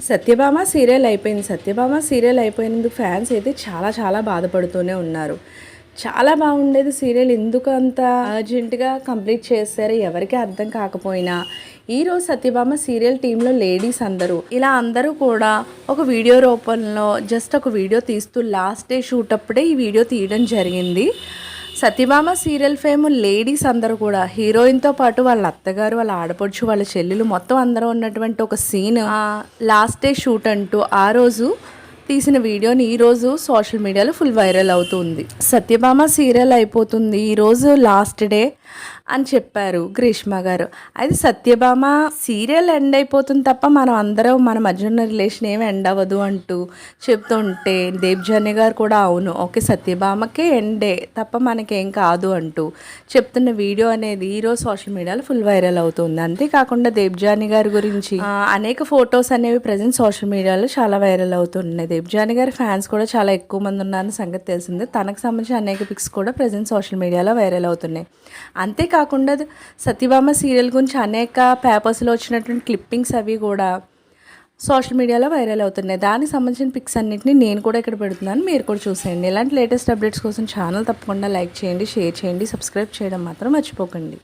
Satyabhama serial అయిపోయింది. Satyabhama serial అయిపోయినందుకు fans అయితే చాలా చాలా బాధపడుతూనే ఉన్నారు. చాలా బాగుండేది సీరియల్, ఎందుకు అంత అర్జెంటుగా కంప్లీట్ చేశారు ఎవరికి అర్థం కాకపోయినా, ఈరోజు సత్యభామ సీరియల్ టీంలో లేడీస్ అందరూ కూడా ఒక వీడియో రూపంలో జస్ట్ ఒక వీడియో తీస్తూ లాస్ట్ డే షూట్ అప్పుడే ఈ వీడియో తీయడం జరిగింది. సత్యభామ సీరియల్ ఫేమ్ లేడీస్ అందరూ కూడా హీరోయిన్తో పాటు వాళ్ళ అత్తగారు, వాళ్ళ ఆడపడుచు, వాళ్ళ చెల్లెలు మొత్తం అందరూ ఉన్నటువంటి ఒక సీన్ లాస్ట్ డే షూట్ అంటూ ఆ రోజు తీసిన వీడియోని ఈరోజు సోషల్ మీడియాలో ఫుల్ వైరల్ అవుతుంది. సత్యభామ సీరియల్ అయిపోతుంది ఈరోజు లాస్ట్ డే అని చెప్పారు గ్రీష్మ గారు. అయితే సత్యభామ సీరియల్ ఎండ్ అయిపోతుంది తప్ప మనం అందరం మన మధ్య ఉన్న రిలేషన్ ఏమి ఎండ్ అవ్వదు అంటూ చెప్తుంటే దేవ్జాని గారు కూడా అవును ఓకే సత్యభామకే ఎండే తప్ప మనకేం కాదు అంటూ చెప్తున్న వీడియో అనేది ఈరోజు సోషల్ మీడియాలో ఫుల్ వైరల్ అవుతుంది. అంతేకాకుండా దేవ్జాని గారి గురించి అనేక ఫొటోస్ అనేవి ప్రజెంట్ సోషల్ మీడియాలో చాలా వైరల్ అవుతున్నాయి. దేవ్జాని గారి ఫ్యాన్స్ కూడా చాలా ఎక్కువ మంది ఉన్నారని సంగతి తెలిసిందే. తనకు సంబంధించిన అనేక పిక్స్ కూడా ప్రజెంట్ సోషల్ మీడియాలో వైరల్ అవుతున్నాయి. అంతేకాకుండా సత్యభామ సీరియల్ గురించి అనేక పేపర్స్లో వచ్చినటువంటి క్లిప్పింగ్స్ అవి కూడా సోషల్ మీడియాలో వైరల్ అవుతున్నాయి. దానికి సంబంధించిన పిక్స్ అన్నింటినీ నేను కూడా ఇక్కడ పెడుతున్నాను, మీరు కూడా చూసేయండి. ఇలాంటి లేటెస్ట్ అప్డేట్స్ కోసం ఛానల్ తప్పకుండా లైక్ చేయండి, షేర్ చేయండి, సబ్స్క్రైబ్ చేయడం మాత్రం మర్చిపోకండి.